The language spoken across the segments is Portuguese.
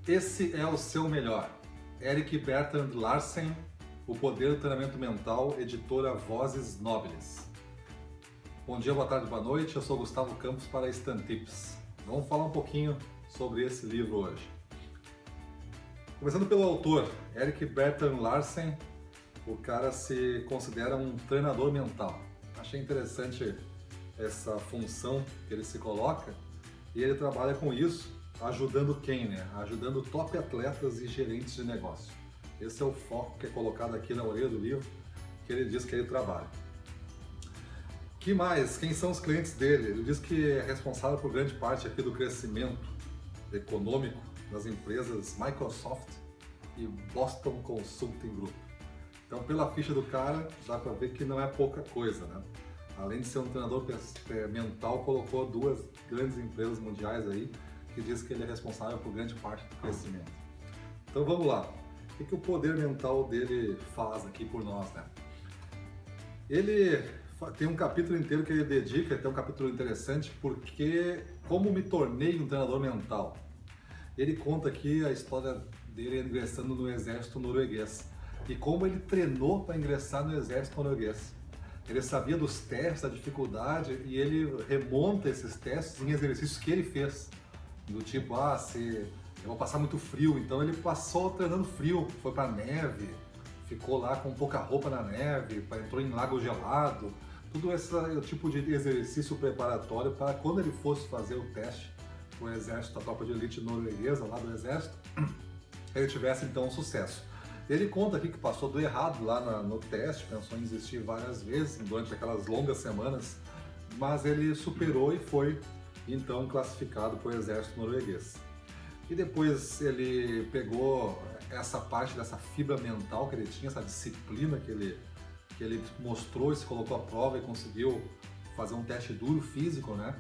Esse é o seu melhor. Eric Bertrand Larsen, O Poder do Treinamento Mental, editora Vozes Nobles. Bom dia, boa tarde, boa noite. Eu sou Gustavo Campos para Instant Tips. Vamos falar um pouquinho sobre esse livro hoje. Começando pelo autor, Eric Bertrand Larsen, o cara se considera um treinador mental. Achei interessante essa função que ele se coloca e ele trabalha com isso, ajudando quem, né? Ajudando top atletas e gerentes de negócio. Esse é o foco que é colocado aqui na orelha do livro, que ele diz que ele trabalha. Que mais? Quem são os clientes dele? Ele diz que é responsável por grande parte aqui do crescimento econômico das empresas Microsoft e Boston Consulting Group. Então, pela ficha do cara, dá para ver que não é pouca coisa, né? Além de ser um treinador mental, colocou duas grandes empresas mundiais aí, que diz que ele é responsável por grande parte do crescimento. Então vamos lá. O que o poder mental dele faz aqui por nós, né? Ele tem um capítulo inteiro que ele dedica, até um capítulo interessante, porque como me tornei um treinador mental. Ele conta aqui a história dele ingressando no exército norueguês e como ele treinou para ingressar no exército norueguês. Ele sabia dos testes, da dificuldade, e ele remonta esses testes em exercícios que ele fez. Do tipo, eu vou passar muito frio, então ele passou treinando frio, foi pra neve, ficou lá com pouca roupa na neve, entrou em lago gelado. Tudo esse tipo de exercício preparatório para quando ele fosse fazer o teste com o exército, a tropa de elite norueguesa lá do exército, ele tivesse então um sucesso. Ele conta aqui que passou do errado lá no teste, pensou em desistir várias vezes durante aquelas longas semanas, mas ele superou e foi então classificado para o exército norueguês. E depois ele pegou essa parte dessa fibra mental que ele tinha, essa disciplina que ele mostrou e se colocou à prova e conseguiu fazer um teste duro físico, né?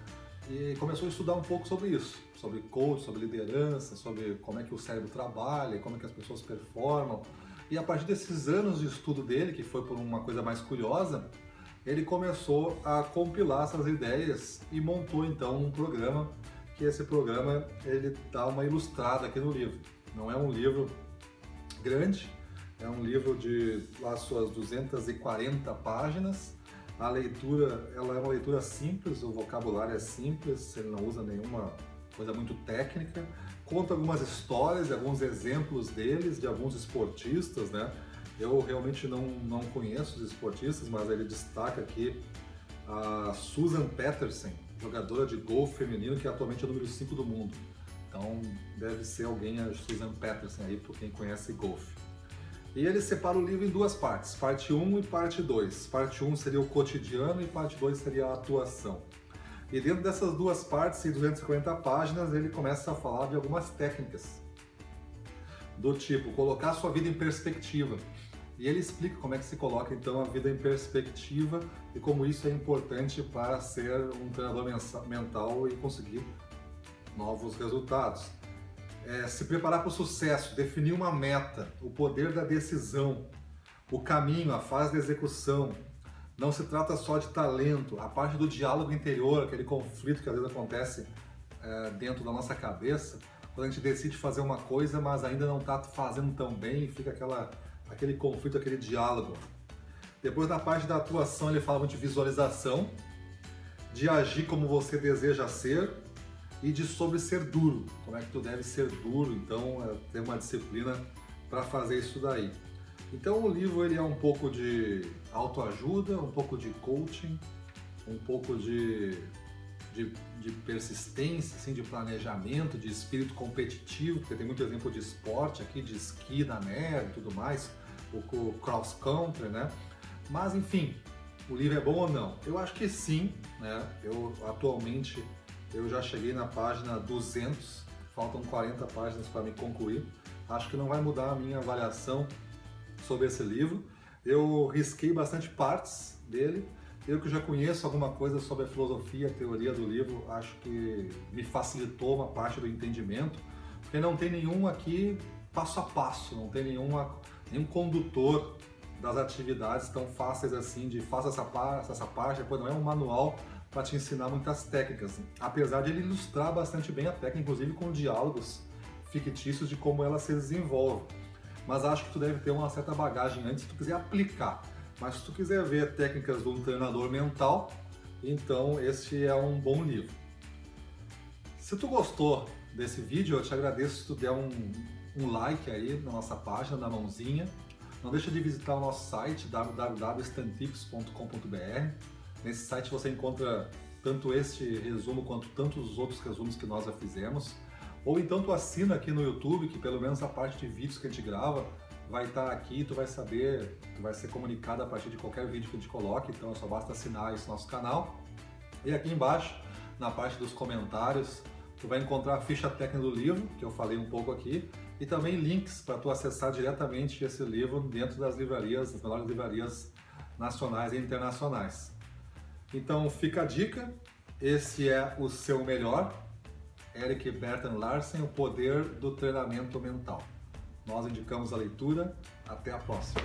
E começou a estudar um pouco sobre isso, sobre coach, sobre liderança, sobre como é que o cérebro trabalha, como é que as pessoas performam. E a partir desses anos de estudo dele, que foi por uma coisa mais curiosa, ele começou a compilar essas ideias e montou então um programa, que esse programa ele dá uma ilustrada aqui no livro. Não é um livro grande, é um livro de lá suas 240 páginas. A leitura, ela é uma leitura simples, o vocabulário é simples, ele não usa nenhuma coisa muito técnica. Conta algumas histórias, alguns exemplos deles, de alguns esportistas, né? Eu realmente não conheço os esportistas, mas ele destaca aqui a Susan Petersen, jogadora de golfe feminino, que atualmente é o número 5 do mundo. Então deve ser alguém, a Susan Petersen aí, por quem conhece golfe. E ele separa o livro em duas partes, parte 1 e parte 2. Parte 1 seria o cotidiano e parte 2 seria a atuação. E dentro dessas duas partes, em 250 páginas, ele começa a falar de algumas técnicas. Do tipo, colocar a sua vida em perspectiva. E ele explica como é que se coloca então a vida em perspectiva e como isso é importante para ser um treinador mental e conseguir novos resultados. Se preparar para o sucesso, definir uma meta, o poder da decisão, o caminho, a fase da execução. Não se trata só de talento, a parte do diálogo interior, aquele conflito que às vezes acontece dentro da nossa cabeça, quando a gente decide fazer uma coisa, mas ainda não está fazendo tão bem e fica aquele conflito, aquele diálogo. Depois, na parte da atuação, ele fala muito de visualização, de agir como você deseja ser, e sobre ser duro, como é que tu deve ser duro, então ter uma disciplina para fazer isso daí. Então o livro ele é um pouco de autoajuda, um pouco de coaching, um pouco de persistência, assim, de planejamento, de espírito competitivo, porque tem muito exemplo de esporte aqui, de esqui na neve e tudo mais, o cross country, né? Mas enfim, o livro é bom ou não? Eu acho que sim, né? Atualmente eu já cheguei na página 200, faltam 40 páginas para me concluir. Acho que não vai mudar a minha avaliação sobre esse livro. Eu risquei bastante partes dele. Eu que já conheço alguma coisa sobre a filosofia, a teoria do livro, acho que me facilitou uma parte do entendimento, porque não tem nenhum aqui passo a passo, não tem nenhum condutor das atividades tão fáceis assim, de faça essa parte, depois não é um manual para te ensinar muitas técnicas, apesar de ele ilustrar bastante bem a técnica, inclusive com diálogos fictícios de como ela se desenvolve. Mas acho que tu deve ter uma certa bagagem antes se tu quiser aplicar. Mas se tu quiser ver técnicas de um treinador mental, então este é um bom livro. Se tu gostou desse vídeo, eu te agradeço se tu der um like aí na nossa página, na mãozinha. Não deixa de visitar o nosso site www.stanttips.com.br. Nesse site você encontra tanto este resumo quanto tantos outros resumos que nós já fizemos. Ou então tu assina aqui no YouTube, que pelo menos a parte de vídeos que a gente grava vai estar aqui, tu vai saber, tu vai ser comunicado a partir de qualquer vídeo que a gente coloque, então só basta assinar esse nosso canal. E aqui embaixo, na parte dos comentários, tu vai encontrar a ficha técnica do livro, que eu falei um pouco aqui, e também links para tu acessar diretamente esse livro dentro das livrarias, das melhores livrarias nacionais e internacionais. Então fica a dica, esse é o seu melhor, Erik Bertrand Larsen, O Poder do Treinamento Mental. Nós indicamos a leitura, até a próxima.